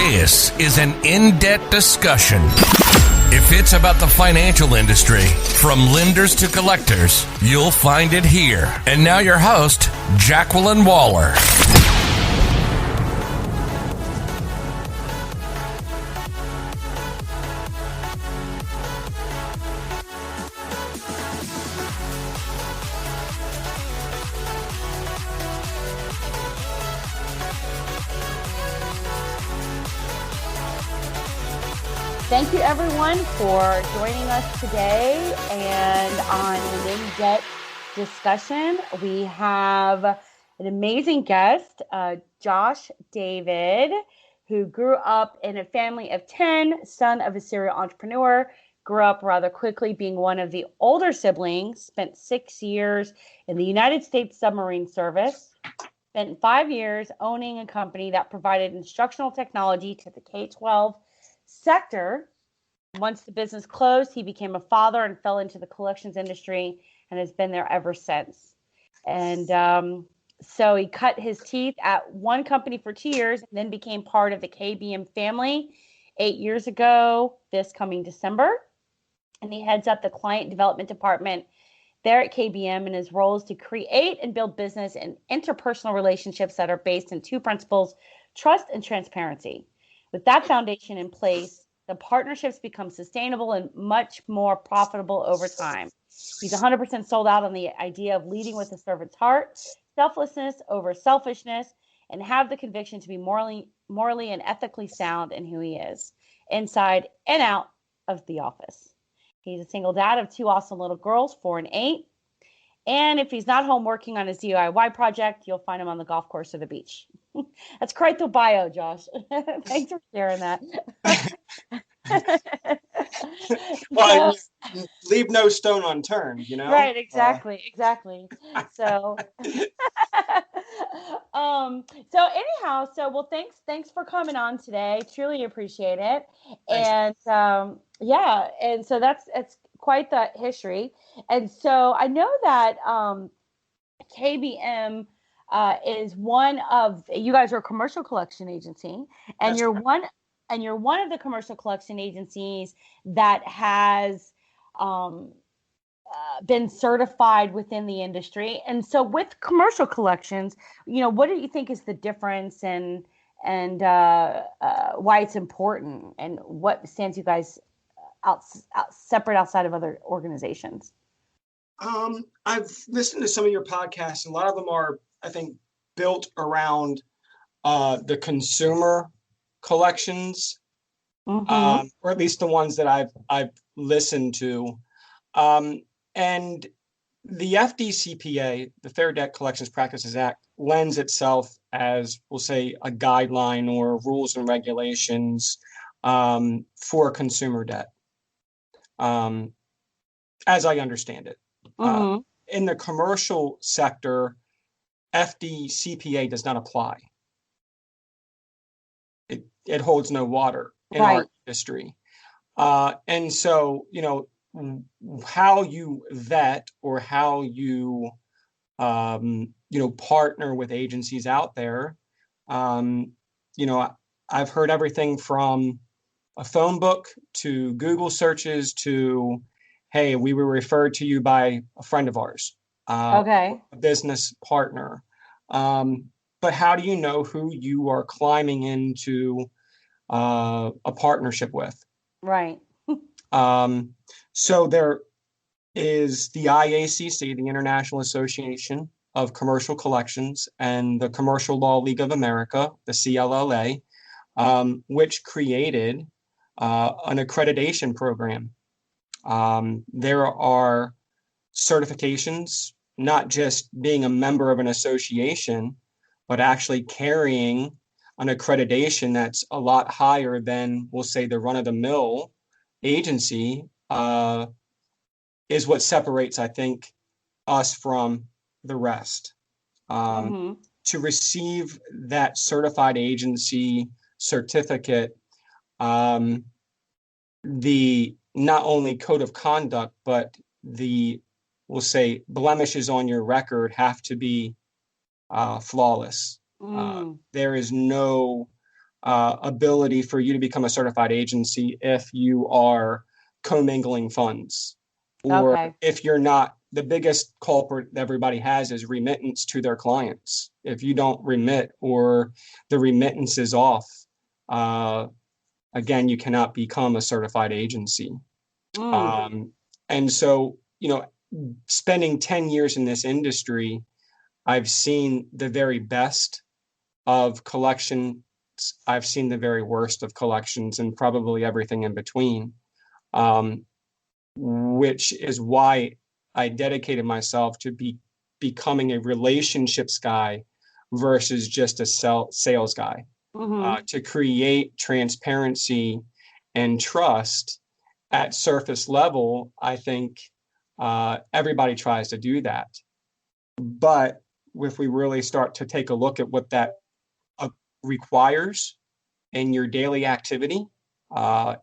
This is an in-depth discussion. If it's about the financial industry, from lenders to collectors, you'll find it here. And now your host, Jacqueline Waller. Thank you, everyone, for joining us today. And on an in-depth discussion, we have an amazing guest, Josh David, who grew up in a family of 10, son of a serial entrepreneur, grew up rather quickly being one of the older siblings, spent 6 years in the United States Submarine Service, spent 5 years owning a company that provided instructional technology to the K-12 sector. Once the business closed, he became a father and fell into the collections industry and has been there ever since. And so he cut his teeth at one company for 2 years and then became part of the KBM Family 8 years ago, this coming December. And he heads up the client development department there at KBM, and his role is to create and build business and interpersonal relationships that are based in two principles: trust and transparency. With that foundation in place, the partnerships become sustainable and much more profitable over time. He's 100% sold out on the idea of leading with a servant's heart, selflessness over selfishness, and have the conviction to be morally and ethically sound in who he is, inside and out of the office. He's a single dad of two awesome little girls, 4 and 8. And if he's not home working on his DIY project, you'll find him on the golf course or the beach. That's quite the bio, Josh. Thanks for sharing that. Well, leave no stone unturned, you know? Right, exactly. So, well, thanks for coming on today. Truly appreciate it. Thanks. And and so it's quite the history. And so I know that KBM is one of, you guys are a commercial collection agency, and you're one of the commercial collection agencies that has been certified within the industry. And so with commercial collections, what do you think is the difference and why it's important, and what stands you guys out separate outside of other organizations? I've listened to some of your podcasts. A lot of them are, I think, built around the consumer collections, or at least the ones that I've listened to. And the FDCPA, the Fair Debt Collections Practices Act, lends itself as, we'll say, a guideline or rules and regulations for consumer debt, as I understand it. In the commercial sector, FDCPA does not apply. It holds no water in our industry. And so, how you vet or how you, partner with agencies out there, I've heard everything from a phone book to Google searches to, hey, we were referred to you by a friend of ours, a business partner. But how do you know who you are climbing into a partnership with? Right. So there is the IACC, the International Association of Commercial Collections, and the Commercial Law League of America, the CLLA, which created an accreditation program. There are certifications, not just being a member of an association, but actually carrying an accreditation that's a lot higher than, we'll say, the run-of-the-mill agency, is what separates, I think, us from the rest. To receive that certified agency certificate, the not only code of conduct, but the, we'll say, blemishes on your record have to be flawless. There is no ability for you to become a certified agency if you are commingling funds, or Okay. if you're not. The biggest culprit everybody has is remittance to their clients. If you don't remit or the remittance is off, again, you cannot become a certified agency. Mm. And so, spending 10 years in this industry, I've seen the very best of collections. I've seen the very worst of collections and probably everything in between, which is why I dedicated myself to becoming a relationships guy versus just a sales guy, Mm-hmm. to create transparency and trust at surface level. I think everybody tries to do that. But if we really start to take a look at what that requires in your daily activity,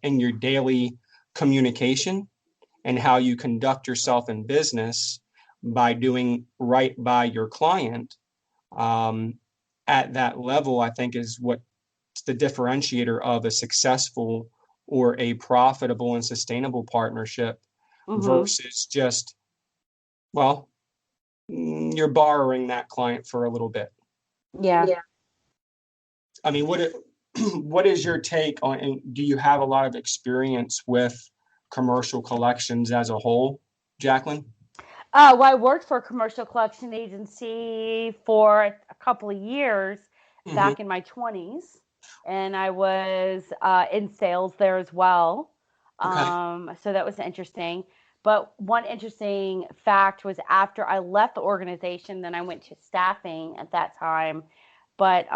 in your daily communication, and how you conduct yourself in business by doing right by your client, at that level, I think is what's the differentiator of a successful or a profitable and sustainable partnership Mm-hmm. versus just, well, you're borrowing that client for a little bit. Yeah. I mean, what is your take on, and do you have a lot of experience with commercial collections as a whole, Jacqueline? Well, I worked for a commercial collection agency for a couple of years Mm-hmm. back in my 20s, and I was in sales there as well. Okay. So that was interesting. But one interesting fact was after I left the organization, then I went to staffing at that time. But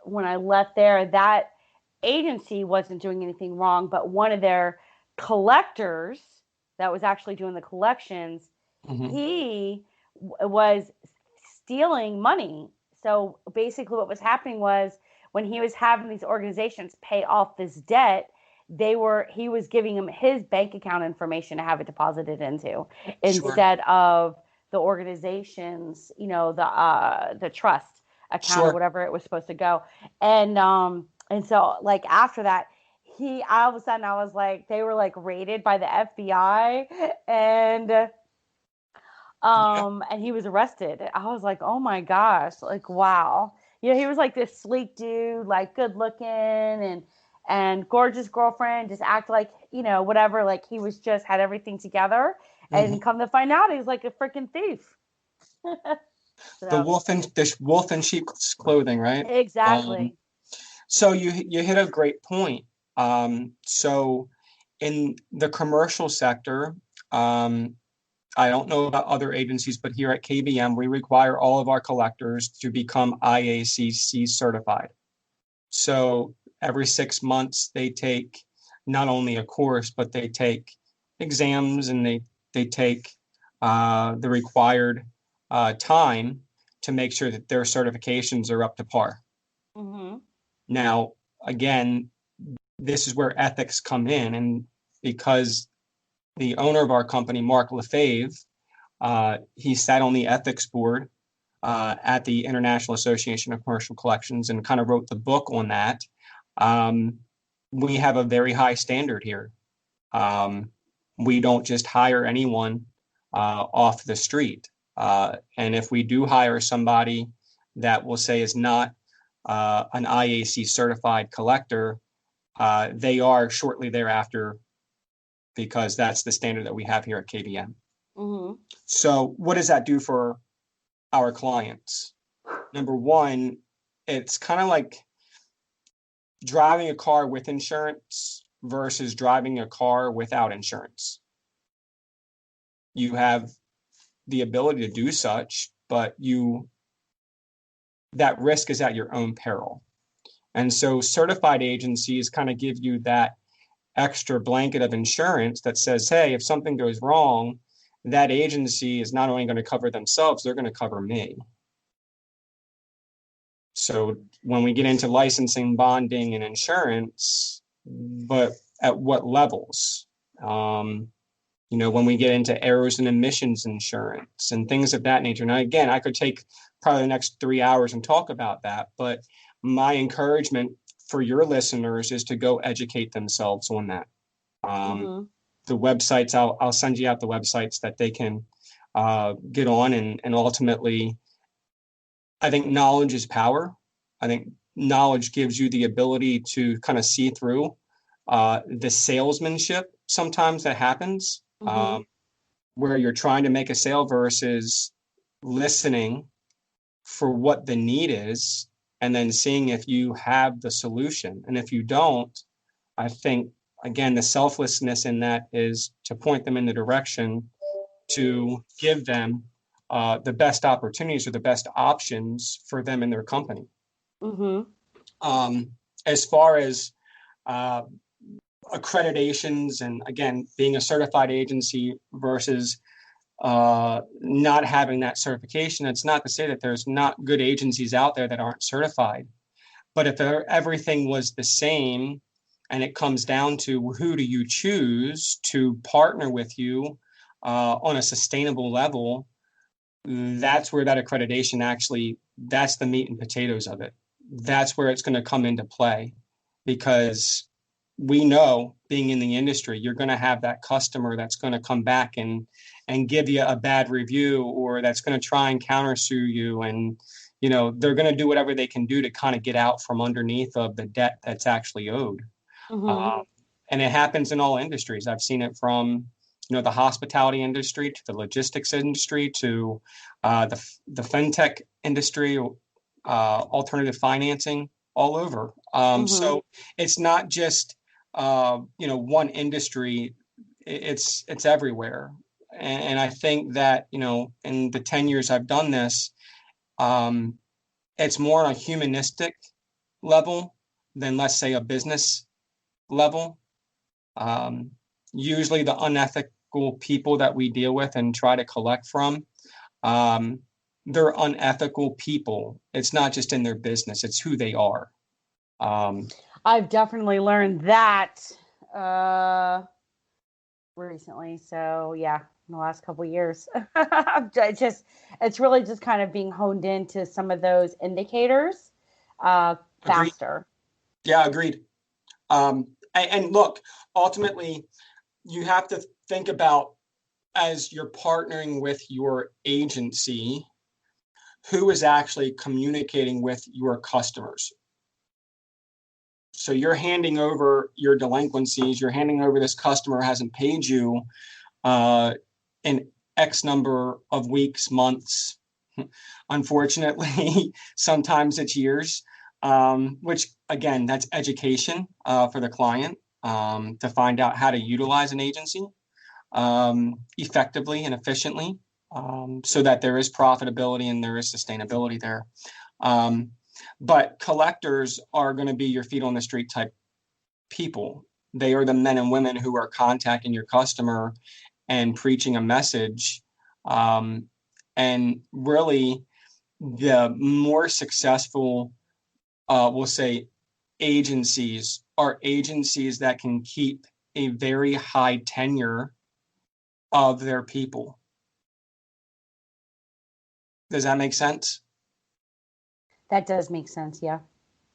when I left there, that agency wasn't doing anything wrong, but one of their collectors that was actually doing the collections, Mm-hmm. he was stealing money. So basically, what was happening was when he was having these organizations pay off this debt, he was giving him his bank account information to have it deposited into Sure. instead of the organization's, the trust account or Sure. whatever it was supposed to go. And so like after that, he all of a sudden I was like, they were like raided by the FBI, and Yeah. and he was arrested. I was like, oh my gosh, like wow. He was like this sleek dude, like good looking and gorgeous girlfriend, just act like, whatever, like he was just had everything together. Mm-hmm. And come to find out he's like a freaking thief. So The wolf in sheep's clothing, right? Um, exactly. so you hit a great point. So in the commercial sector, I don't know about other agencies, but here at KBM, we require all of our collectors to become IACC certified. So every 6 months, they take not only a course, but they take exams, and they take the required time to make sure that their certifications are up to par. Mm-hmm. Now, again, this is where ethics come in, and because the owner of our company, Mark Lefebvre, he sat on the ethics board at the International Association of Commercial Collections and kind of wrote the book on that. Um, we have a very high standard here. We don't just hire anyone off the street. And if we do hire somebody that we'll say is not an IAC certified collector, they are shortly thereafter, because that's the standard that we have here at KBM. Mm-hmm. So what does that do for our clients? Number one, it's kind of like driving a car with insurance versus driving a car without insurance. You have the ability to do such, but that risk is at your own peril. And so certified agencies kind of give you that extra blanket of insurance that says, hey, if something goes wrong, that agency is not only going to cover themselves, they're going to cover me. So when we get into licensing, bonding, and insurance, but at what levels? When we get into errors and emissions insurance and things of that nature. Now, again, I could take probably the next 3 hours and talk about that, but my encouragement for your listeners is to go educate themselves on that. The websites, I'll send you out the websites that they can get on, and ultimately, I think knowledge is power. I think knowledge gives you the ability to kind of see through the salesmanship sometimes that happens, where you're trying to make a sale versus listening for what the need is, and then seeing if you have the solution. And if you don't, I think, again, the selflessness in that is to point them in the direction to give them the best opportunities or the best options for them in their company. As far as accreditations, and again, being a certified agency versus not having that certification, it's not to say that there's not good agencies out there that aren't certified. But if everything was the same, and it comes down to who do you choose to partner with you on a sustainable level, that's where that accreditation actually, that's the meat and potatoes of it. That's where it's going to come into play, because we know, being in the industry, you're going to have that customer that's going to come back and give you a bad review, or that's going to try and countersue you. And, they're going to do whatever they can do to kind of get out from underneath of the debt that's actually owed. And it happens in all industries. I've seen it from, the hospitality industry to the logistics industry to the fintech industry, alternative financing, all over. So it's not just, one industry, it's everywhere. And I think that, in the 10 years I've done this, it's more on a humanistic level than, let's say, a business level. Usually the unethical people that we deal with and try to collect from, they're unethical people. It's not just in their business, it's who they are. I've definitely learned that recently. So yeah, in the last couple of years, it's really just kind of being honed into some of those indicators faster. Yeah, agreed. And look, ultimately, you have to think about, as you're partnering with your agency, who is actually communicating with your customers. So you're handing over your delinquencies, you're handing over this customer hasn't paid you in X number of weeks, months. Unfortunately, sometimes it's years, which, again, that's education for the client to find out how to utilize an agency effectively and efficiently, so that there is profitability and there is sustainability there. But collectors are going to be your feet on the street type people. They are the men and women who are contacting your customer and preaching a message. And really, the more successful, we'll say, agencies are agencies that can keep a very high tenure of their people. Does that make sense? That does make sense, yeah.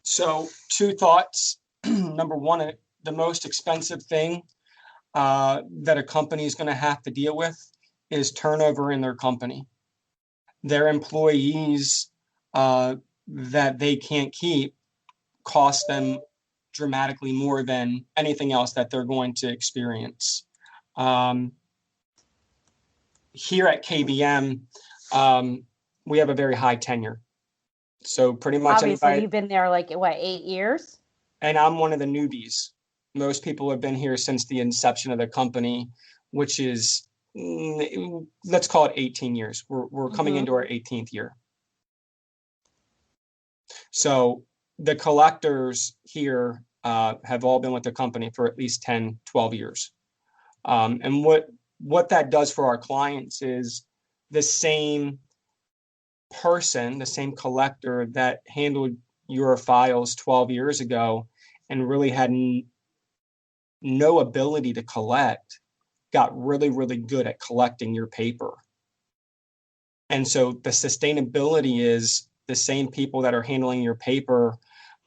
So 2 thoughts. Number one, the most expensive thing that a company is going to have to deal with is turnover in their company. Their employees that they can't keep cost them dramatically more than anything else that they're going to experience. Here at KBM, we have a very high tenure. So pretty much obviously you've been there 8 years? And I'm one of the newbies. Most people have been here since the inception of the company, which is, let's call it 18 years. We're coming into our 18th year. So the collectors here have all been with the company for at least 10, 12 years. And what that does for our clients is the same person, the same collector that handled your files 12 years ago and really had no ability to collect, got really, really good at collecting your paper. And so the sustainability is the same people that are handling your paper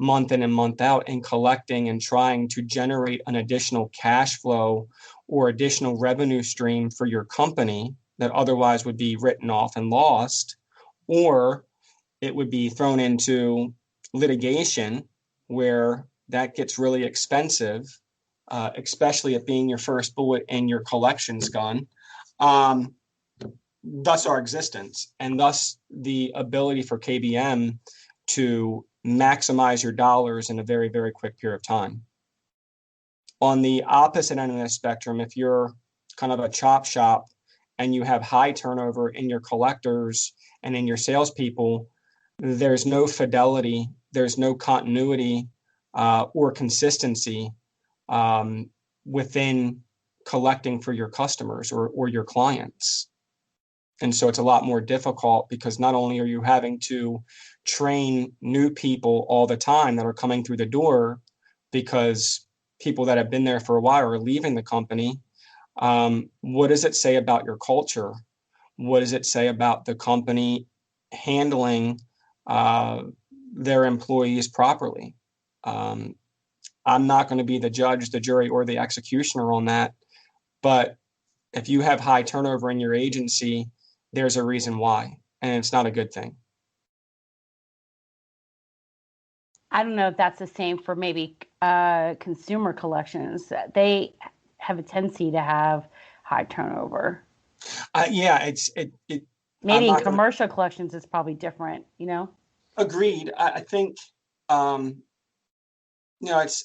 month in and month out and collecting and trying to generate an additional cash flow or additional revenue stream for your company that otherwise would be written off and lost, or it would be thrown into litigation where that gets really expensive, especially it being your first bullet in your collections gun. Thus our existence, and thus the ability for KBM to maximize your dollars in a very, very quick period of time. On the opposite end of the spectrum, if you're kind of a chop shop and you have high turnover in your collectors and in your salespeople, there's no fidelity, there's no continuity or consistency within collecting for your customers or your clients. And so it's a lot more difficult because not only are you having to train new people all the time that are coming through the door because people that have been there for a while are leaving the company. What does it say about your culture? What does it say about the company handling their employees properly? I'm not going to be the judge, the jury, or the executioner on that. But if you have high turnover in your agency, there's a reason why, and it's not a good thing. I don't know if that's the same for maybe consumer collections. They have a tendency to have high turnover. Yeah, maybe in commercial collections, it's probably different, you know? Agreed. I think, it's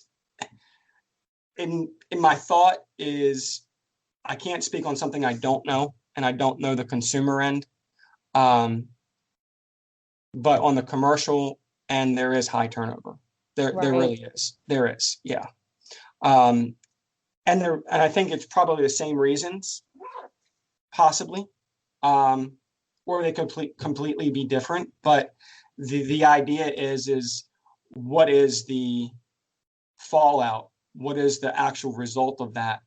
in my thought is I can't speak on something I don't know, and I don't know the consumer end. But on the commercial end, there is high turnover. There really is. There is, yeah. And I think it's probably the same reasons, possibly, or they could completely be different. But the idea is what is the fallout? What is the actual result of that?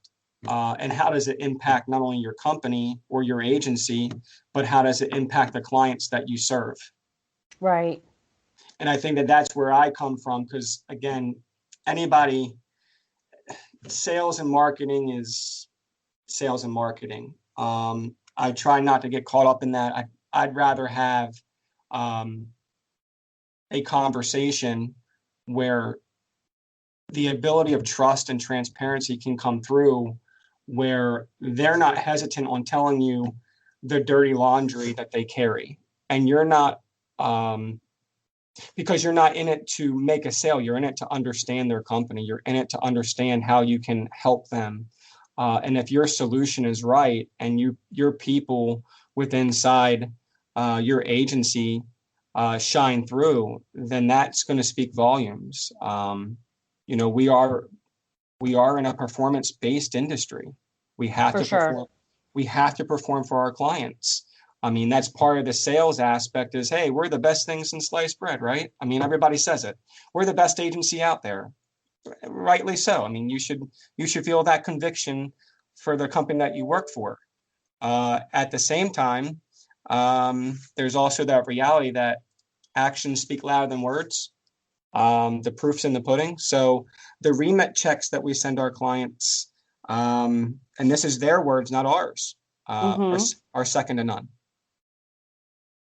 And how does it impact not only your company or your agency, but how does it impact the clients that you serve? Right. And I think that that's where I come from, because again, sales and marketing is sales and marketing. I try not to get caught up in that. I'd rather have a conversation where the ability of trust and transparency can come through, where they're not hesitant on telling you the dirty laundry that they carry. And you're not, because you're not in it to make a sale, you're in it to understand their company. You're in it to understand how you can help them. And if your solution is right and your people inside your agency shine through, then that's going to speak volumes. We are in a performance-based industry. We have to perform. We have to perform for our clients. I mean, that's part of the sales aspect is, hey, we're the best things in sliced bread, right? I mean, everybody says it. We're the best agency out there. Rightly so. I mean, you should feel that conviction for the company that you work for. At the same time, there's also that reality that actions speak louder than words. The proof's in the pudding. So the remit checks that we send our clients, and this is their words, not ours, are second to none.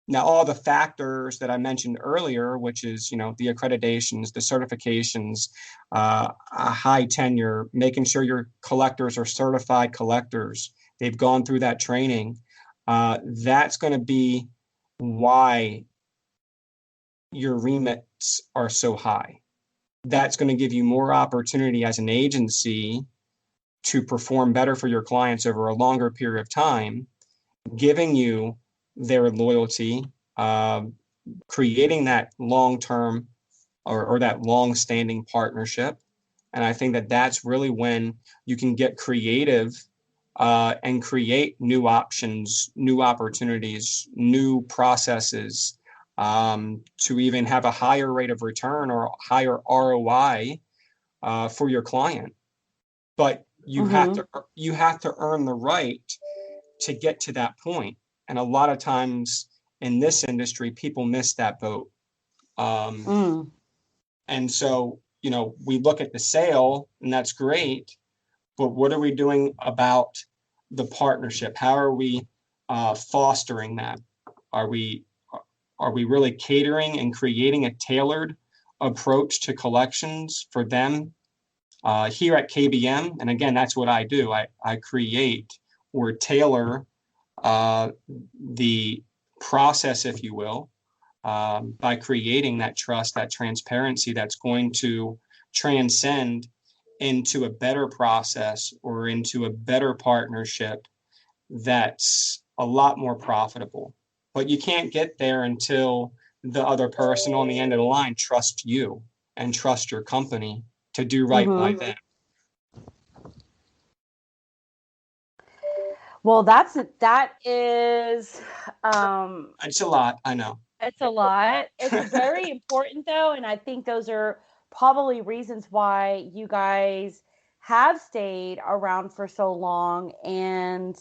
Now, all the factors that I mentioned earlier, which is, the accreditations, the certifications, a high tenure, making sure your collectors are certified collectors, they've gone through that training. That's going to be why your remits are so high. That's going to give you more opportunity as an agency to perform better for your clients over a longer period of time, giving you their loyalty, creating that long-term or that long-standing partnership. And I think that that's really when you can get creative and create new options, new opportunities, new processes, to even have a higher rate of return or higher ROI for your client. But you have to earn the right to get to that point. And a lot of times in this industry, people miss that boat. And so, we look at the sale and that's great, but what are we doing about the partnership? How are we fostering that? Are we really catering and creating a tailored approach to collections for them here at KBM? And again, that's what I do. I create or tailor the process, if you will, by creating that trust, that transparency that's going to transcend into a better process or into a better partnership that's a lot more profitable. But you can't get there until the other person on the end of the line trusts you and trust your company to do right by them. Well, that is It's a lot, I know. It's a lot. It's very important though, and I think those are probably reasons why you guys have stayed around for so long and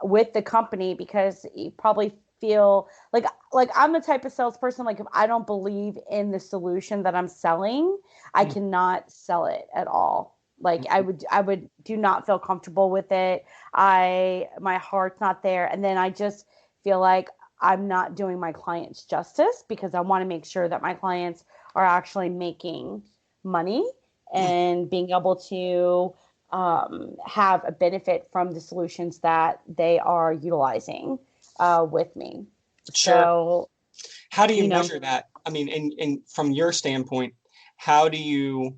with the company, because you probably feel like I'm the type of salesperson, like if I don't believe in the solution that I'm selling, I cannot sell it at all. Like I would do not feel comfortable with it. My heart's not there, and then I just feel like I'm not doing my clients justice, because I want to make sure that my clients are actually making money and being able to have a benefit from the solutions that they are utilizing with me. Sure. So, how do you measure that? I mean, in from your standpoint, how do you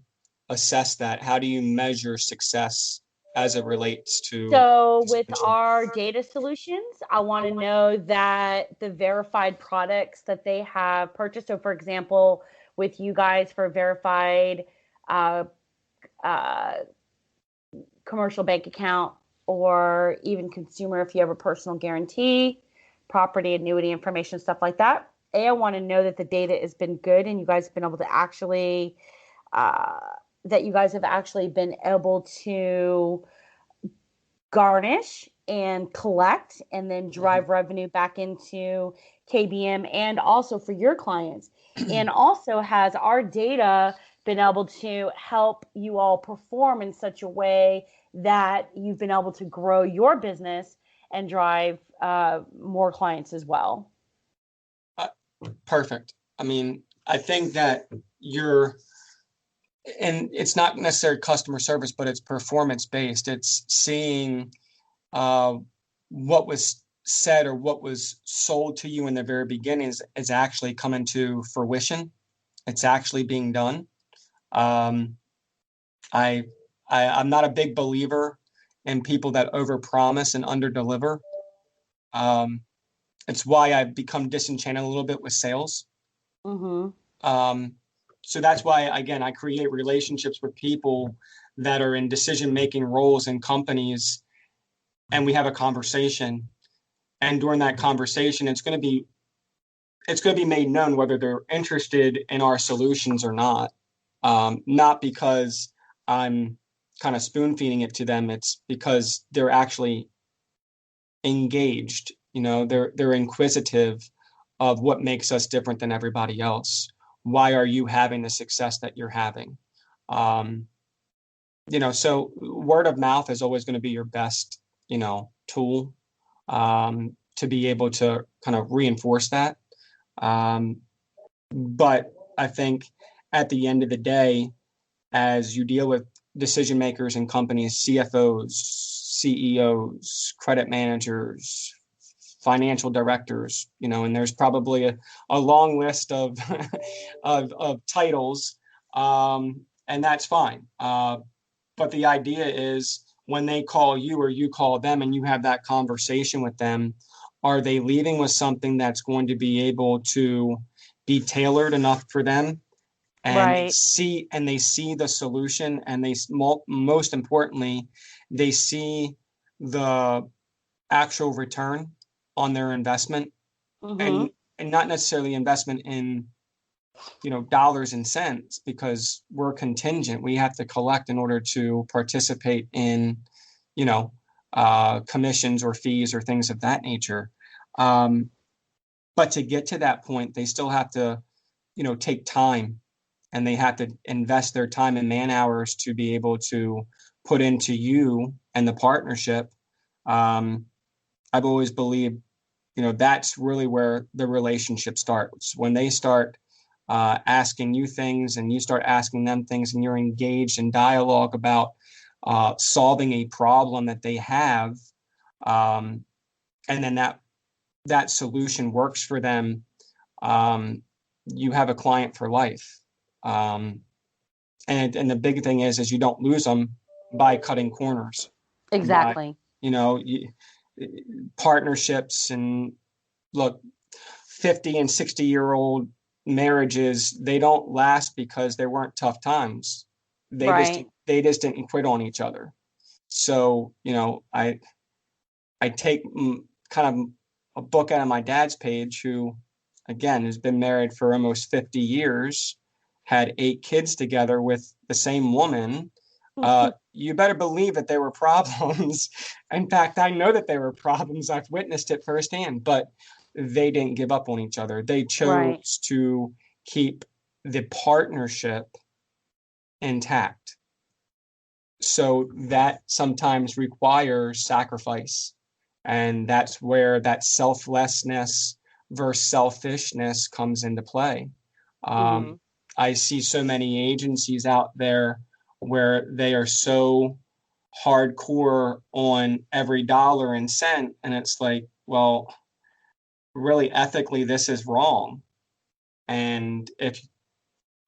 assess that? How do you measure success as it relates to? So with our data solutions, I want to know that the verified products that they have purchased. So for example, with you guys for verified commercial bank account, or even consumer, if you have a personal guarantee, property, annuity information, stuff like that. I want to know that the data has been good and you guys have been able to actually, that you guys have actually been able to garnish and collect and then drive revenue back into KBM and also for your clients. And also, has our data been able to help you all perform in such a way that you've been able to grow your business and drive more clients as well? Perfect. I mean, I think that and it's not necessarily customer service, but it's performance based. It's seeing what was said or what was sold to you in the very beginning is actually coming to fruition. It's actually being done. I'm not a big believer in people that overpromise and underdeliver. It's why I've become disenchanted a little bit with sales. So that's why, again, I create relationships with people that are in decision-making roles in companies, and we have a conversation. And during that conversation, it's going to be made known whether they're interested in our solutions or not. Not because I'm kind of spoon feeding it to them. It's because they're actually engaged. They're inquisitive of what makes us different than everybody else. Why are you having the success that you're having? So word of mouth is always going to be your best, tool to be able to kind of reinforce that. But I think at the end of the day, as you deal with decision makers in companies, CFOs, CEOs, credit managers, financial directors, and there's probably a long list of of titles, and that's fine. But the idea is, when they call you or you call them and you have that conversation with them, are they leaving with something that's going to be able to be tailored enough for them? And Right. they see the solution, and they most importantly, they see the actual return on their investment, and not necessarily investment in dollars and cents, because we're contingent. We have to collect in order to participate in commissions or fees or things of that nature. But to get to that point, they still have to take time and they have to invest their time and man hours to be able to put into you and the partnership. I've always believed, that's really where the relationship starts. When they start asking you things and you start asking them things, and you're engaged in dialogue about solving a problem that they have, and then that solution works for them, you have a client for life. And the big thing is you don't lose them by cutting corners. Exactly. By, partnerships, and look, 50 and 60-year-old marriages, they don't last because there weren't tough times. Right. They just didn't quit on each other. So, I take kind of a book out of my dad's page, who, again, has been married for almost 50 years, had 8 kids together with the same woman. You better believe that there were problems. In fact, I know that there were problems. I've witnessed it firsthand, but they didn't give up on each other. They chose to keep the partnership intact. So that sometimes requires sacrifice. And that's where that selflessness versus selfishness comes into play. I see so many agencies out there where they are so hardcore on every dollar and cent. And it's like, well, really ethically, this is wrong. And it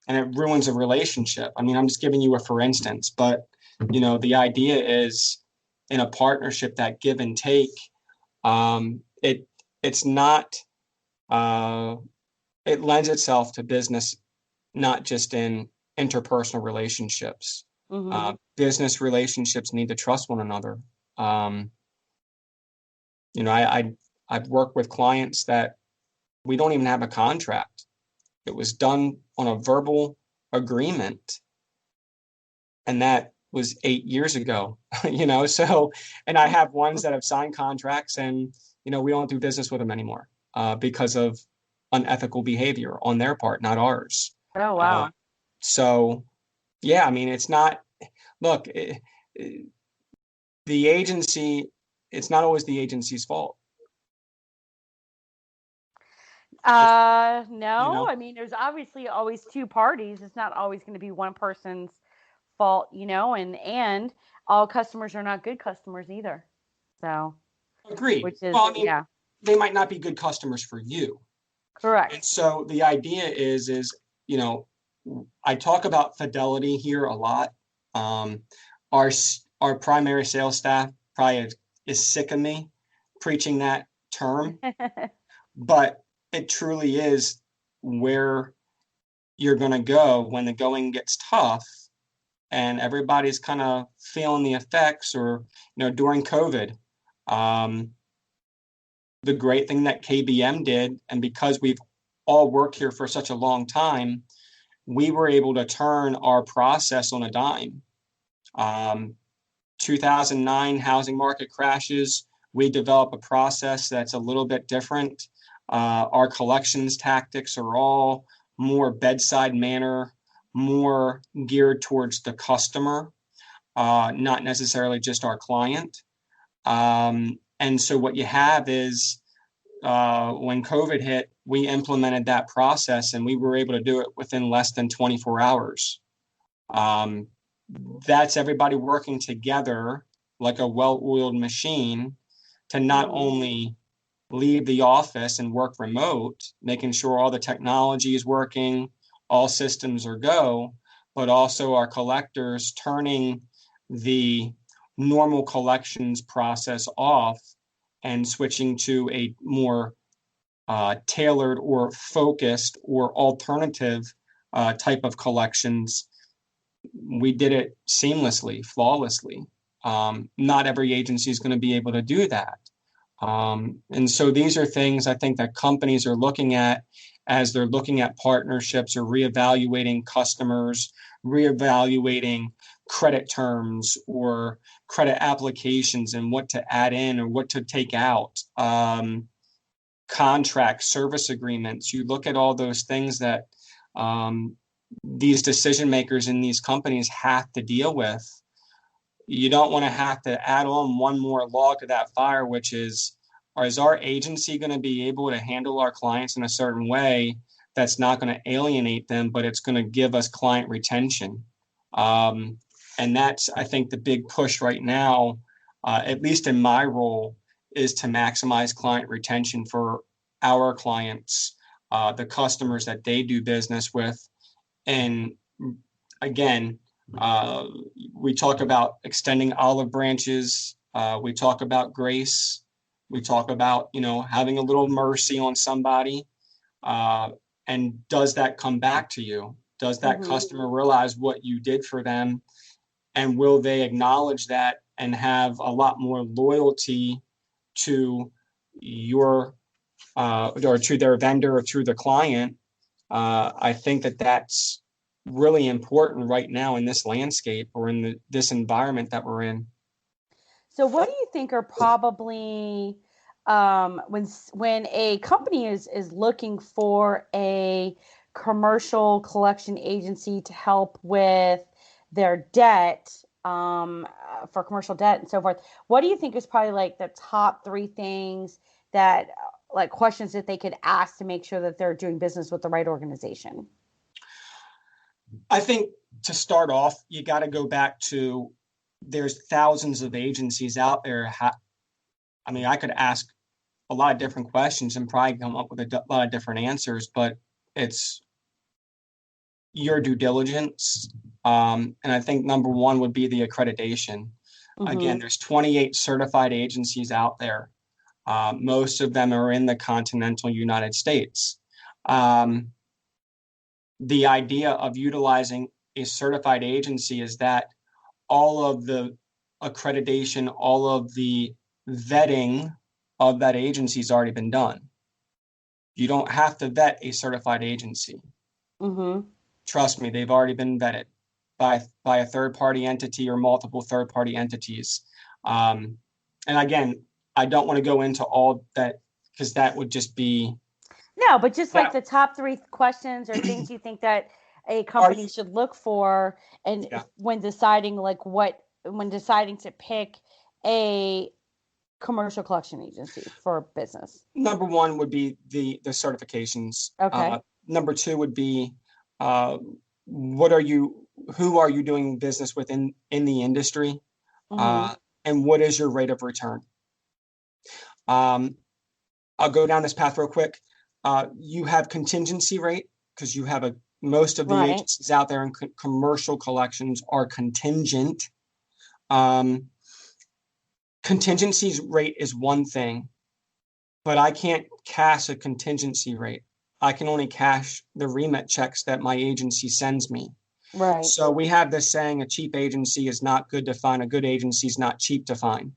ruins a relationship. I mean, I'm just giving you a for instance, but the idea is, in a partnership, that give and take, it's not, it lends itself to business, not just in interpersonal relationships. Business relationships need to trust one another. I've worked with clients that we don't even have a contract. It was done on a verbal agreement, and that was 8 years ago. So, and I have ones that have signed contracts, and we don't do business with them anymore because of unethical behavior on their part, not ours. Oh, wow. So, yeah, I mean, it's not, look, the agency, it's not always the agency's fault. No, I mean, there's obviously always two parties. It's not always going to be one person's fault, and all customers are not good customers either. So, agreed. Which is, well, I mean, they might not be good customers for you. Correct. And so the idea is, I talk about fidelity here a lot. Our primary sales staff probably is sick of me preaching that term, but it truly is where you're going to go when the going gets tough and everybody's kind of feeling the effects, or, during COVID. The great thing that KBM did, and because we've all worked here for such a long time, we were able to turn our process on a dime. 2009 housing market crashes, we developed a process that's a little bit different. Our collections tactics are all more bedside manner, more geared towards the customer, not necessarily just our client. And so what you have is, when COVID hit, we implemented that process, and we were able to do it within less than 24 hours. That's everybody working together like a well-oiled machine to not only leave the office and work remote, making sure all the technology is working, all systems are go, but also our collectors turning the normal collections process off and switching to a more tailored or focused or alternative type of collections. We did it seamlessly, flawlessly. Not every agency is going to be able to do that. And so these are things I think that companies are looking at as they're looking at partnerships or reevaluating customers, reevaluating credit terms or credit applications and what to add in or what to take out. Contract service agreements. You look at all those things that these decision makers in these companies have to deal with. You don't want to have to add on one more log to that fire, which is our agency going to be able to handle our clients in a certain way that's not going to alienate them, but it's going to give us client retention? And that's, I think, the big push right now, at least in my role, is to maximize client retention for our clients, the customers that they do business with. And again, we talk about extending olive branches. We talk about grace. We talk about, having a little mercy on somebody. And does that come back to you? Does that customer realize what you did for them? And will they acknowledge that and have a lot more loyalty to your or to their vendor or to the client? I think that that's really important right now in this landscape or in this environment that we're in. So what do you think are probably when a company is looking for a commercial collection agency to help with their debt, for commercial debt and so forth, what do you think is probably like the top 3 things that like questions that they could ask to make sure that they're doing business with the right organization? I think to start off, you got to go back to, there's thousands of agencies out there. I could ask a lot of different questions and probably come up with a lot of different answers, but it's your due diligence. And I think number 1 would be the accreditation. Again, there's 28 certified agencies out there. Most of them are in the continental United States. The idea of utilizing a certified agency is that all of the accreditation, all of the vetting of that agency has already been done. You don't have to vet a certified agency. Trust me, they've already been vetted by a third-party entity or multiple third-party entities. And again, I don't want to go into all that because that would just be... No, but just like the top 3 questions or things you think that a company should look for, and when deciding to pick a commercial collection agency for business. Number 1 would be the certifications. Okay. Number 2 would be who are you doing business with in the industry, and what is your rate of return? I'll go down this path real quick. You have contingency rate because you have most of the agencies out there in commercial collections are contingent. Contingency rate is one thing, but I can't cash a contingency rate. I can only cash the remit checks that my agency sends me. Right. So we have this saying, a cheap agency is not good to find, a good agency is not cheap to find.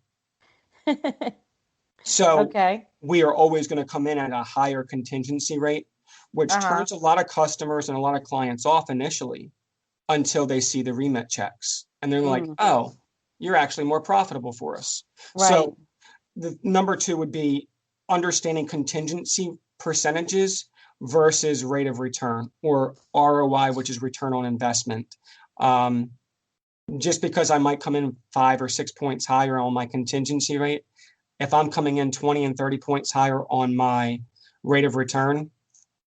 So we are always going to come in at a higher contingency rate, which turns a lot of customers and a lot of clients off initially until they see the remit checks. And they're like, oh, you're actually more profitable for us. Right. So the number 2 would be understanding contingency percentages versus rate of return, or ROI, which is return on investment. Just because I might come in 5 or 6 points higher on my contingency rate, if I'm coming in 20 and 30 points higher on my rate of return,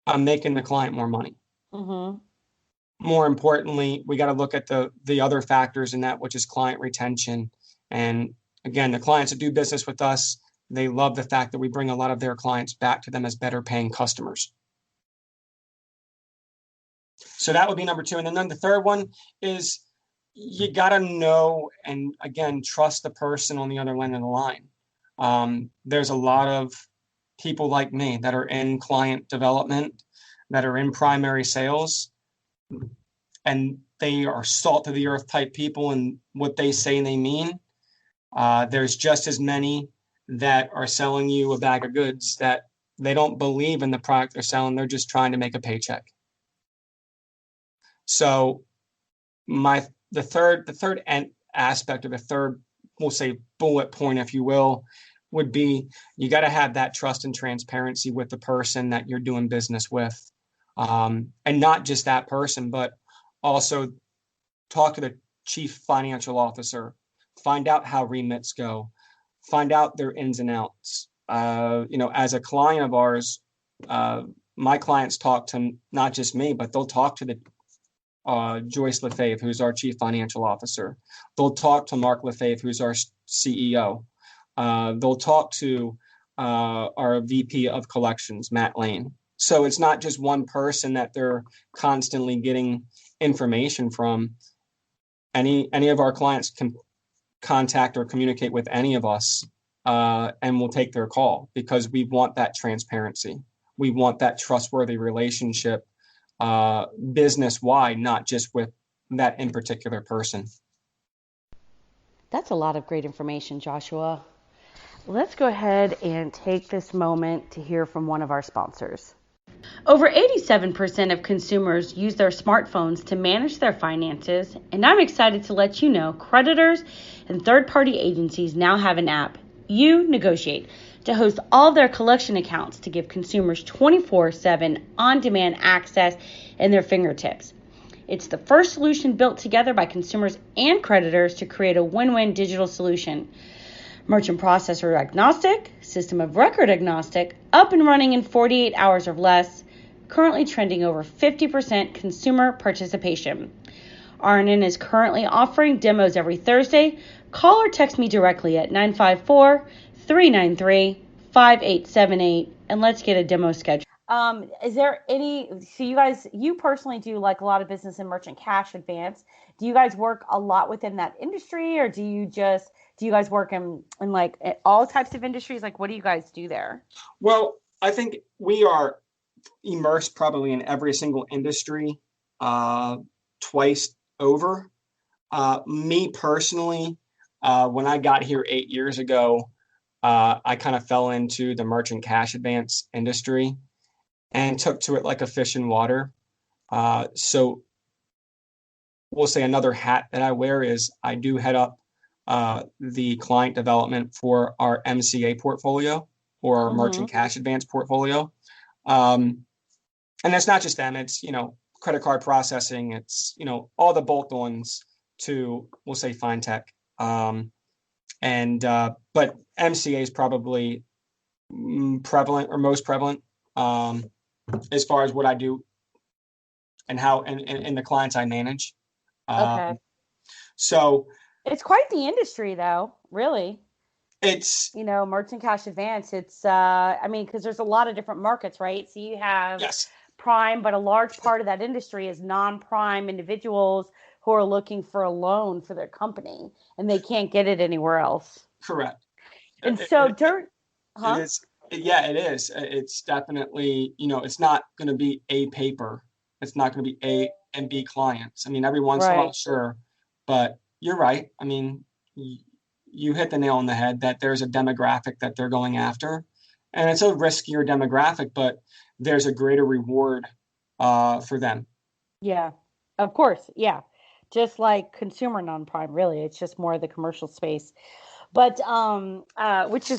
I'm making the client more money. More importantly, we got to look at the other factors in that, which is client retention. And again, the clients that do business with us, they love the fact that we bring a lot of their clients back to them as better paying customers. So that would be number 2. And then the third one is you got to know and, again, trust the person on the other end of the line. There's a lot of people like me that are in client development, that are in primary sales, and they are salt of the earth type people and what they say they mean. There's just as many that are selling you a bag of goods that they don't believe in the product they're selling. They're just trying to make a paycheck. So the third aspect, or the third, we'll say bullet point, if you will, would be you got to have that trust and transparency with the person that you're doing business with. And not just that person, but also talk to the chief financial officer, find out how remits go, find out their ins and outs. As a client of ours, my clients talk to not just me, but they'll talk to the Joyce Lefebvre, who's our chief financial officer. They'll talk to Mark Lefebvre, who's our CEO. They'll talk to our VP of collections, Matt Lane. So it's not just one person that they're constantly getting information from. Any of our clients can contact or communicate with any of us, and we'll take their call because we want that transparency. We want that trustworthy relationship, business-wide, not just with that in particular person. That's a lot of great information, Joshua. Let's go ahead and take this moment to hear from one of our sponsors. Over 87% of consumers use their smartphones to manage their finances, and I'm excited to let you know creditors and third-party agencies now have an app, You Negotiate, to host all of their collection accounts to give consumers 24/7 on-demand access in their fingertips. It's the first solution built together by consumers and creditors to create a win-win digital solution. Merchant processor agnostic, system of record agnostic, up and running in 48 hours or less, currently trending over 50% consumer participation. RNN is currently offering demos every Thursday. Call or text me directly at 954-393-5878 and let's get a demo scheduled. Is there any, so you personally do like a lot of business in merchant cash advance. Do you guys work a lot within that industry, or do you guys work in like all types of industries? Like, what do you guys do there? Well, I think we are immersed probably in every single industry twice over. Me personally, when I got here 8 years ago, I kind of fell into the merchant cash advance industry and took to it like a fish in water. So we'll say another hat that I wear is I do head up the client development for our MCA portfolio or our merchant cash advance portfolio. And it's not just them, it's, credit card processing. It's, all the bolt-ons to, we'll say, fintech. But MCA is probably prevalent or most prevalent as far as what I do and how, and the clients I manage. Okay. So it's quite the industry though, really. It's, merchant cash advance. It's, because there's a lot of different markets, right? So you have prime, but a large part of that industry is non-prime individuals who are looking for a loan for their company and they can't get it anywhere else. Correct. And so it is. Yeah, it is. It's definitely, it's not going to be a paper. It's not going to be A and B clients. I mean, every once in a while, sure. But you're right. I mean, you hit the nail on the head that there's a demographic that they're going after. And it's a riskier demographic, but there's a greater reward for them. Yeah, of course. Yeah. Just like consumer non-prime, really. It's just more of the commercial space. But which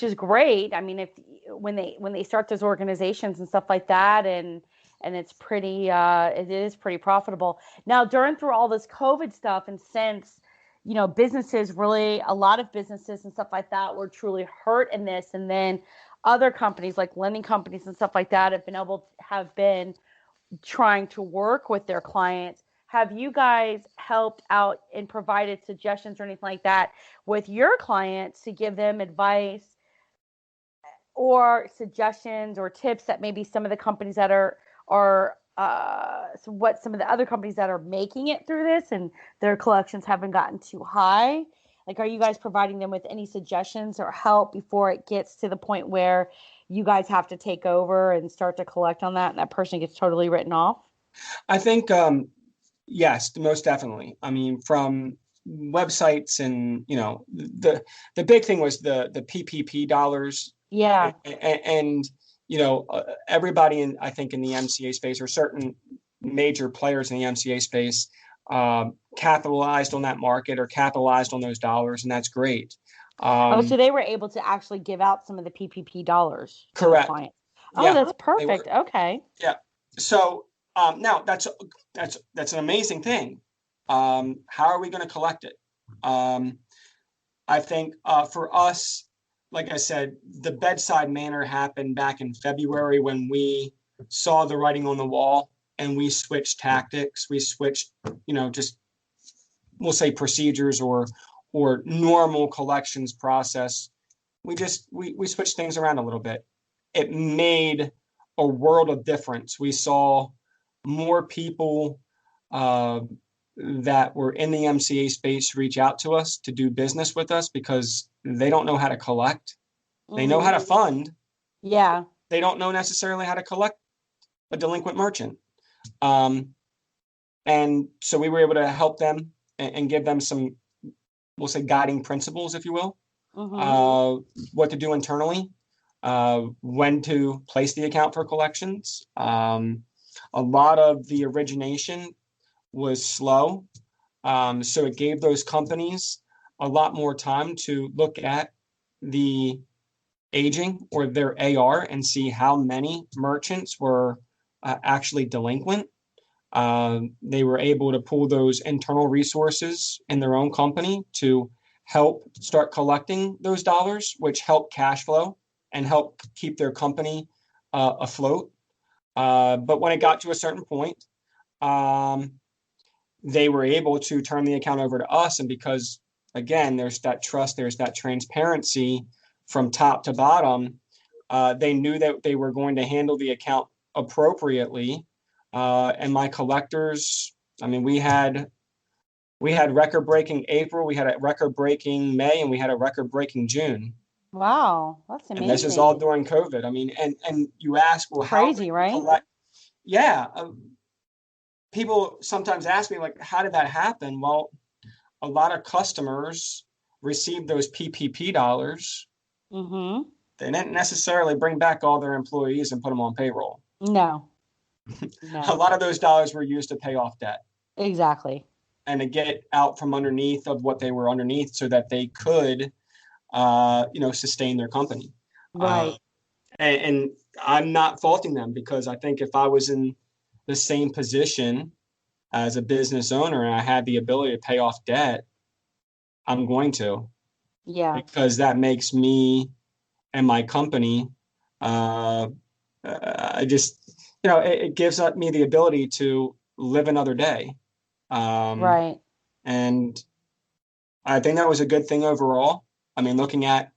is great. I mean, when they start those organizations and stuff like that, and it's pretty it is pretty profitable. Now, through all this COVID stuff, and since businesses, really a lot of businesses and stuff like that were truly hurt in this, and then other companies like lending companies and stuff like that have been trying to work with their clients. Have you guys helped out and provided suggestions or anything like that with your clients to give them advice or suggestions or tips that maybe some of the companies that some of the other companies that are making it through this and their collections haven't gotten too high? Like, are you guys providing them with any suggestions or help before it gets to the point where you guys have to take over and start to collect on that and that person gets totally written off? I think, yes, most definitely. I mean, from websites and, the big thing was the PPP dollars. Yeah. And everybody I think in the MCA space, or certain major players in the MCA space, capitalized on that market or capitalized on those dollars, and that's great. So they were able to actually give out some of the PPP dollars. Correct. Oh, Yeah, that's they were. perfect. Okay. Yeah. So now that's an amazing thing. How are we going to collect it? Um, I think for us, like I said, the bedside manner happened back in February when we saw the writing on the wall and we switched tactics. We switched, just we'll say procedures or normal collections process. We switched things around a little bit. It made a world of difference. We saw more people uh, that were in the MCA space reach out to us to do business with us because they don't know how to collect. They know how to fund. Yeah. They don't know necessarily how to collect a delinquent merchant. Um, and so we were able to help them and give them some, we'll say, guiding principles, if you will, what to do internally, when to place the account for collections. A lot of the origination was slow. So it gave those companies a lot more time to look at the aging or their AR and see how many merchants were actually delinquent. They were able to pull those internal resources in their own company to help start collecting those dollars, which help cash flow and help keep their company afloat. But when it got to a certain point, they were able to turn the account over to us. And because, again, there's that trust, there's that transparency from top to bottom, they knew that they were going to handle the account appropriately. And my collectors, I mean, we had record-breaking April, we had a record-breaking May, and we had a record-breaking June. Wow, that's And this is amazing. all during COVID. I mean, and you ask, well, how Crazy, right? collect? Yeah, people sometimes ask me, like, how did that happen? Well, a lot of customers received those PPP dollars. Mm-hmm. They didn't necessarily bring back all their employees and put them on payroll. No, A no, lot of those dollars were used to pay off debt exactly. and to get out from underneath of what they were underneath so that they could, sustain their company. Right. And I'm not faulting them because I think if I was in the same position as a business owner and I had the ability to pay off debt, I'm going to, Yeah. because that makes me and my company, I just, it gives me the ability to live another day. Right. And I think that was a good thing overall. I mean, looking at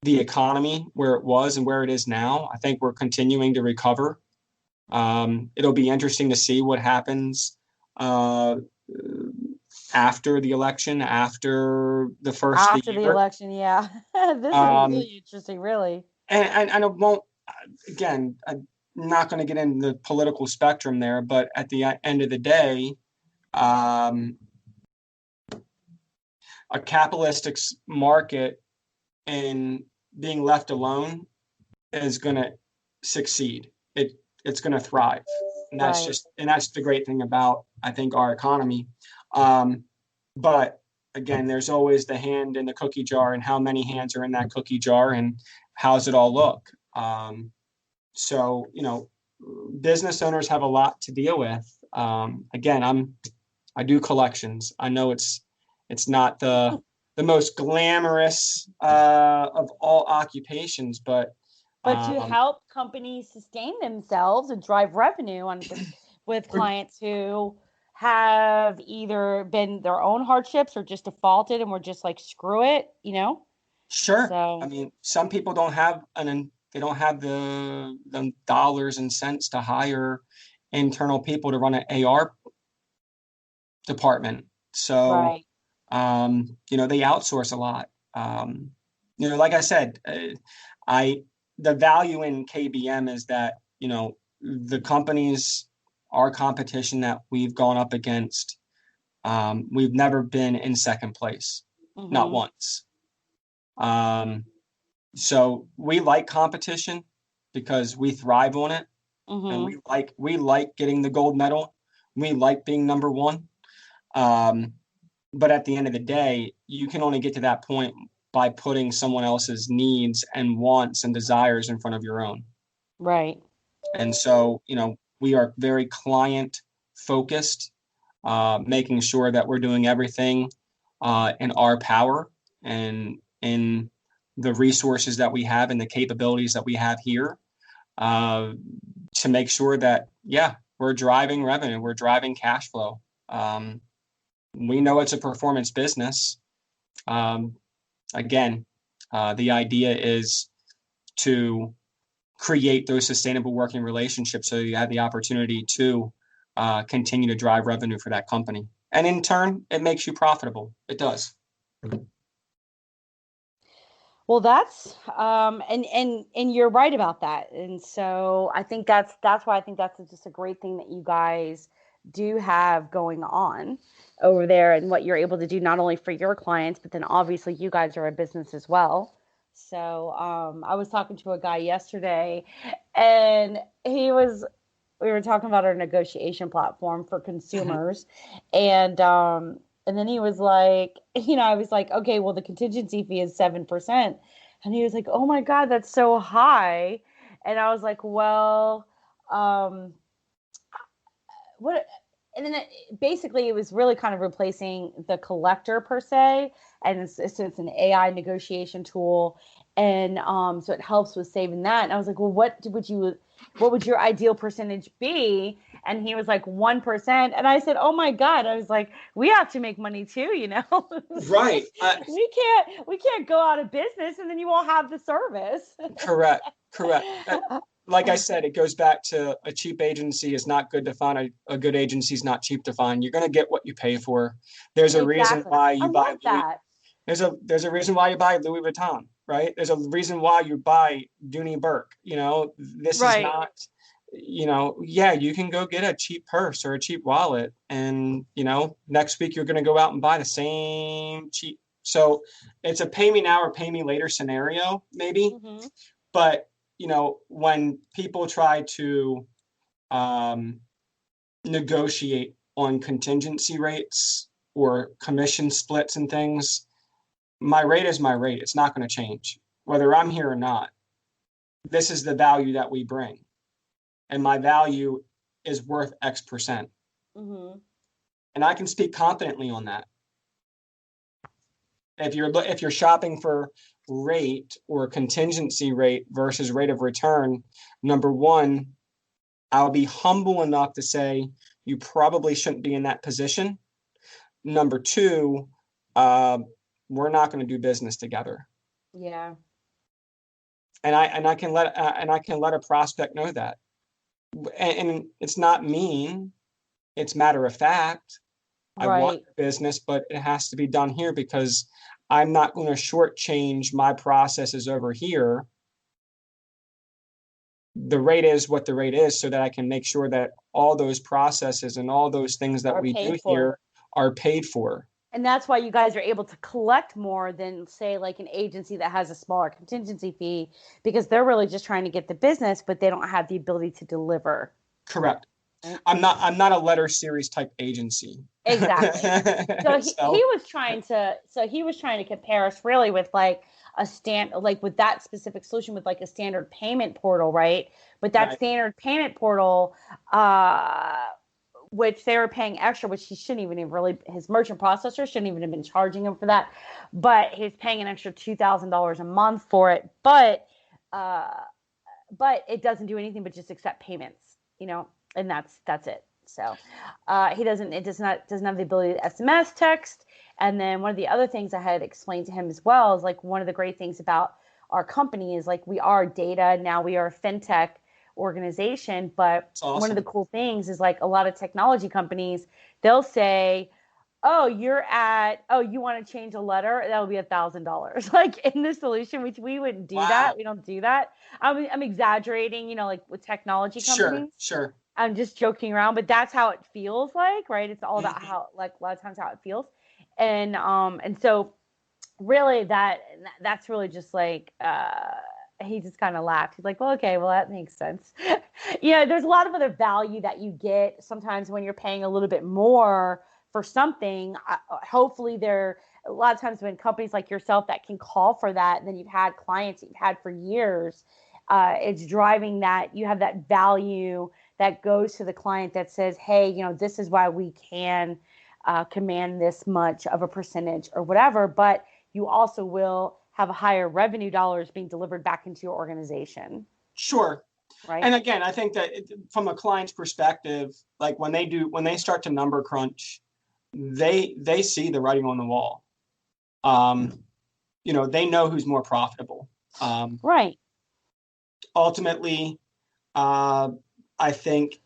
the economy where it was and where it is now, I think we're continuing to recover. It'll be interesting to see what happens after the election, after the first of After the the year. election, yeah. This is really interesting, really. And it won't, again, I'm not going to get into the political spectrum there, but at the end of the day, a capitalistic market and being left alone is going to succeed. It's going to thrive. And that's Right. that's the great thing about, I think, our economy. But again, there's always the hand in the cookie jar and how many hands are in that cookie jar and how's it all look. So, business owners have a lot to deal with. Again, I do collections. I know it's not the most glamorous of all occupations, but But to help companies sustain themselves and drive revenue on with clients who have either been their own hardships or just defaulted and we're just like, screw it, sure. So I mean, some people don't have they don't have the dollars and cents to hire internal people to run an AR department. So, right. they outsource a lot. Like I said, the value in KBM is that, the companies, our competition that we've gone up against, we've never been in second place, not once. So we like competition because we thrive on it, and we like getting the gold medal. We like being number one. But at the end of the day, you can only get to that point by putting someone else's needs and wants and desires in front of your own. Right. And so, we are very client focused, making sure that we're doing everything in our power and in the resources that we have and the capabilities that we have here to make sure that, we're driving revenue, we're driving cash flow. We know it's a performance business. Again, the idea is to create those sustainable working relationships so you have the opportunity to continue to drive revenue for that company. And in turn, it makes you profitable. It does. Well, that's and you're right about that. And so I think that's why I think that's just a great thing that you guys do have going on over there, and what you're able to do not only for your clients, but then obviously you guys are a business as well. So I was talking to a guy yesterday, and we were talking about our negotiation platform for consumers, and then he was like, I was like, okay, well, the contingency fee is 7%. And he was like, oh my God, that's so high. And I was like, well, what? And then basically it was really kind of replacing the collector per se. And it's an AI negotiation tool. And so it helps with saving that. And I was like, well, what would your ideal percentage be? And he was like 1%. And I said, oh my God. I was like, we have to make money too, Right. We can't go out of business and then you won't have the service. Correct. Like I said, it goes back to a cheap agency is not good to find. A good agency is not cheap to find. You're going to get what you pay for. There's a reason why you buy that. There's a reason why you buy Louis Vuitton, right? There's a reason why you buy Dooney Burke. This is not, you can go get a cheap purse or a cheap wallet, and next week you're going to go out and buy the same cheap. So it's a pay me now or pay me later scenario, maybe. Mm-hmm. But when people try to negotiate on contingency rates or commission splits and things, my rate is my rate. It's not going to change whether I'm here or not. This is the value that we bring, and my value is worth X percent. Mm-hmm. And I can speak confidently on that. If you're shopping for rate or contingency rate versus rate of return, number one, I'll be humble enough to say you probably shouldn't be in that position. Number two, we're not going to do business together. Yeah. And I can let a prospect know that. And it's not mean, it's matter of fact. Right. I want business, but it has to be done here because I'm not going to shortchange my processes over here. The rate is what the rate is, so that I can make sure that all those processes and all those things that we do here are paid for. And that's why you guys are able to collect more than, say, like an agency that has a smaller contingency fee, because they're really just trying to get the business, but they don't have the ability to deliver. Correct. I'm not a letter series type agency. Exactly. So he was trying to compare us really with like with that specific solution with like a standard payment portal, right? But that standard payment portal, which they were paying extra, which he shouldn't even have really, his merchant processor shouldn't even have been charging him for that. But he's paying an extra $2,000 a month for it. But it doesn't do anything but just accept payments, and that's it. So it doesn't have the ability to SMS text. And then one of the other things I had explained to him as well is like one of the great things about our company is like we are data. Now we are a fintech organization, but awesome. One of the cool things is like a lot of technology companies, they'll say, oh, you want to change a letter? That'll be $1,000. Like in this solution, which we wouldn't do that. We don't do that. I'm exaggerating, like with technology companies. Sure. I'm just joking around, but that's how it feels like, right? It's all about how, like a lot of times how it feels. And so really that's really just like, he just kind of laughed. He's like, well, okay, well, that makes sense. There's a lot of other value that you get sometimes when you're paying a little bit more for something. Hopefully a lot of times when companies like yourself that can call for that, and then you've had clients that you've had for years, it's driving that. You have that value that goes to the client that says, hey, this is why we can command this much of a percentage or whatever, but you also will have a higher revenue dollars being delivered back into your organization. Sure. Right. And again, I think that from a client's perspective, like when they start to number crunch, they see the writing on the wall. They know who's more profitable. Right. Ultimately, I think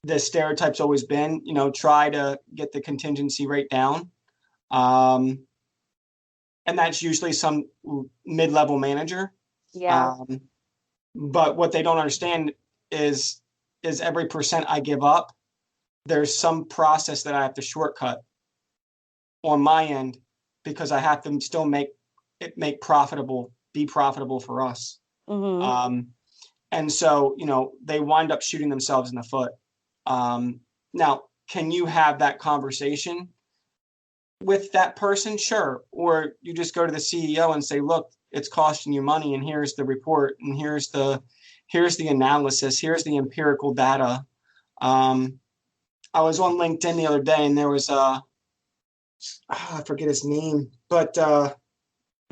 the stereotype's always been, try to get the contingency rate down. And that's usually some mid-level manager. Yeah. But what they don't understand is every percent I give up, there's some process that I have to shortcut on my end because I have to still be profitable for us. Mm-hmm. And so, they wind up shooting themselves in the foot. Now, can you have that conversation with that person? Sure. Or you just go to the CEO and say, look, it's costing you money, and here's the report, and here's the analysis, here's the empirical data. I was on LinkedIn the other day, and there was I forget his name, but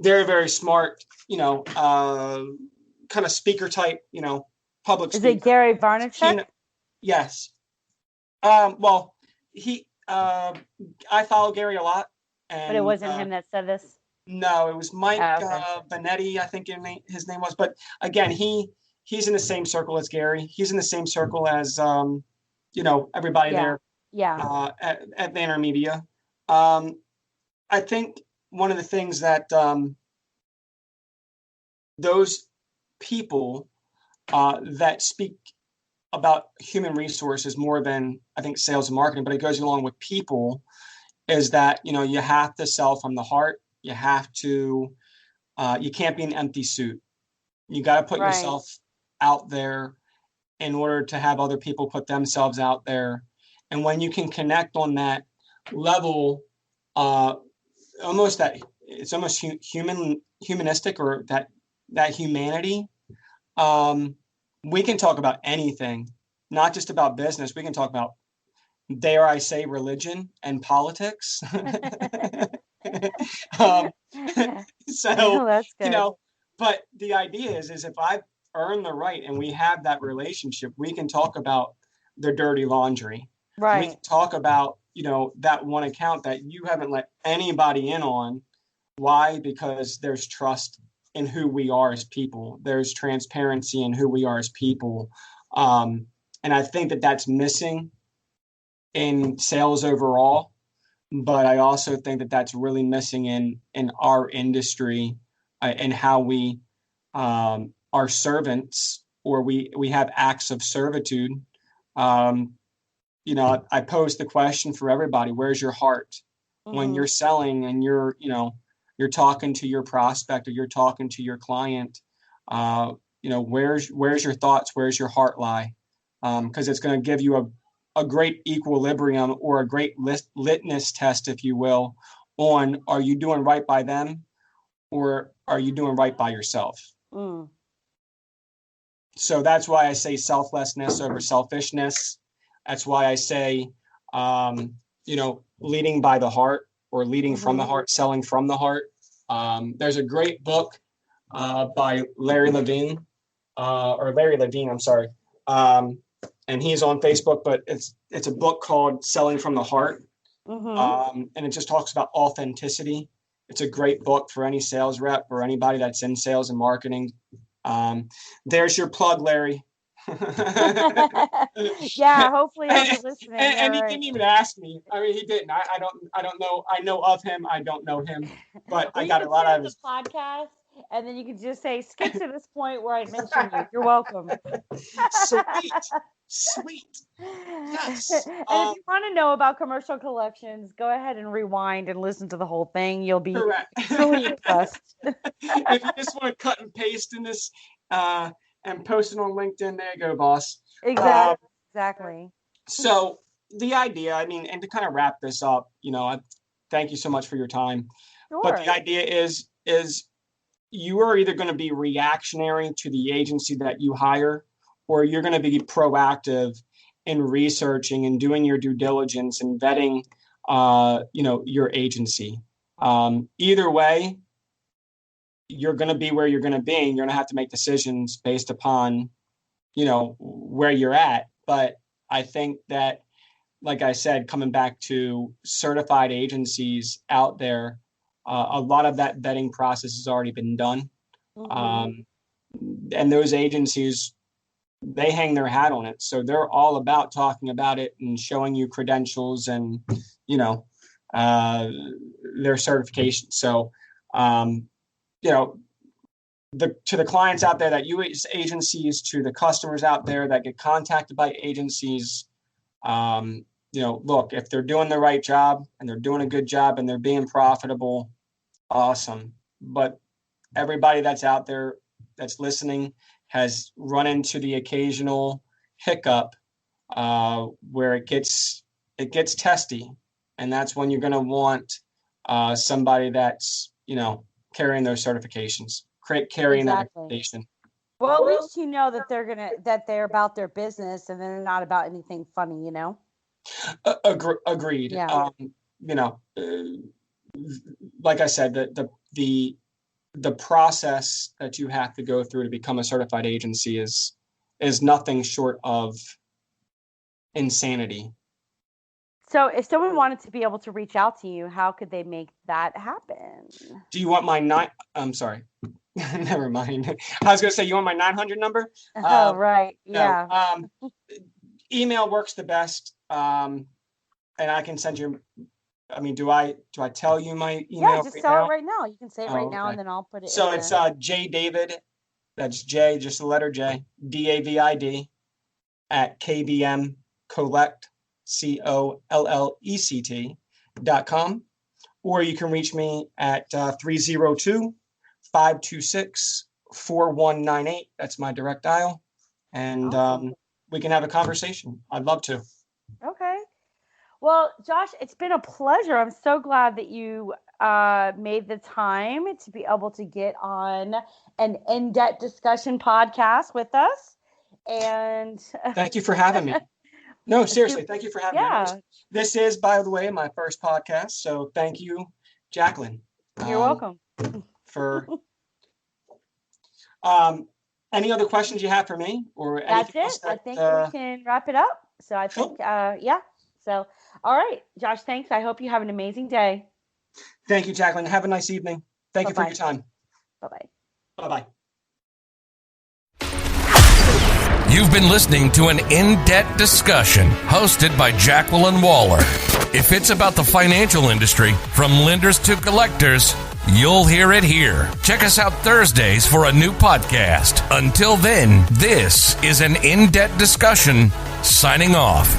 very, very smart, kind of speaker type, public speaker. Is it Gary Vaynerchuk? Yes. Well, I follow Gary a lot. But it wasn't him that said this? No, it was Mike okay. Benetti, I think his name was. But again, he's in the same circle as Gary. He's in the same circle as, everybody there at VaynerMedia. I think one of the things that those people that speak about human resources more than I think sales and marketing, but it goes along with people, is that, you have to sell from the heart. You have to, you can't be an empty suit. You got to put yourself out there in order to have other people put themselves out there. And when you can connect on that level, it's almost humanistic, or that humanity. We can talk about anything, not just about business. We can talk about, dare I say, religion and politics. So, that's good. But the idea is if I've earned the right and we have that relationship, we can talk about the dirty laundry. Right. We can talk about, that one account that you haven't let anybody in on. Why? Because there's trust in who we are as people. There's transparency in who we are as people. And I think that that's missing in sales overall. But I also think that that's really missing in our industry, and how we are servants, or we have acts of servitude. I posed the question for everybody: where's your heart? Mm-hmm. When you're selling and you're talking to your prospect, or you're talking to your client, where's your thoughts? Where's your heart lie? Because it's going to give you a great equilibrium, or a great litmus test, if you will, on, are you doing right by them, or are you doing right by yourself? Mm. So that's why I say selflessness over selfishness. That's why I say, leading by the heart, or leading from the heart, selling from the heart. There's a great book by Larry Levine, I'm sorry. And he's on Facebook, but it's a book called Selling from the Heart. Mm-hmm. And it just talks about authenticity. It's a great book for any sales rep or anybody that's in sales and marketing. There's your plug, Larry. Yeah, hopefully he'll be listening. And he didn't even ask me. I mean, he didn't. I don't know. I know of him. I don't know him, but I got a lot out of his podcast. And then you can just say, skip to this point where I mentioned you. You're welcome. Sweet. Yes. And if you want to know about commercial collections, go ahead and rewind and listen to the whole thing. You'll be truly impressed. If you just want to cut and paste in this and post it on LinkedIn, there you go, boss. Exactly. So the idea, and to kind of wrap this up, I thank you so much for your time. But the idea is you are either going to be reactionary to the agency that you hire, or you're going to be proactive in researching and doing your due diligence and vetting, your agency. Either way, you're going to be where you're going to be, and you're going to have to make decisions based upon, where you're at. But I think that, like I said, coming back to certified agencies out there, a lot of that vetting process has already been done. And those agencies, they hang their hat on it. So they're all about talking about it and showing you credentials and, their certification. So, to the clients out there that use agencies, to the customers out there that get contacted by agencies, look, if they're doing the right job and they're doing a good job and they're being profitable, awesome. But everybody that's out there that's listening has run into the occasional hiccup where it gets testy. And that's when you're going to want somebody that's, carrying those certifications, carrying that information. Well, at least that they're about their business and they're not about anything funny, Agreed. Yeah. Like I said, the process that you have to go through to become a certified agency is nothing short of insanity. So if someone wanted to be able to reach out to you, how could they make that happen? Do you want my I'm sorry. Never mind. I was going to say, you want my 900 number? Oh, right. Yeah. No, email works the best. And I can send you, do I tell you my email? Yeah, just tell it right now. You can say it right now, and then I'll put it So it's J David, that's J, just the letter J, David, at KBM Collect, COLLECT.com. Or you can reach me at 302-526-4198. That's my direct dial. And we can have a conversation. I'd love to. Okay. Well, Josh, it's been a pleasure. I'm so glad that you made the time to be able to get on an in-depth discussion podcast with us. And thank you for having me. No, seriously, thank you for having me. This is, by the way, my first podcast. So thank you, Jacqueline. You're welcome. For any other questions you have for me, or that's it? I think we can wrap it up. So I think, So, all right, Josh, thanks. I hope you have an amazing day. Thank you, Jacqueline. Have a nice evening. Thank you for your time. Bye-bye. Bye-bye. You've been listening to an in-depth discussion hosted by Jacqueline Waller. If it's about the financial industry, from lenders to collectors, you'll hear it here. Check us out Thursdays for a new podcast. Until then, this is an in-depth discussion signing off.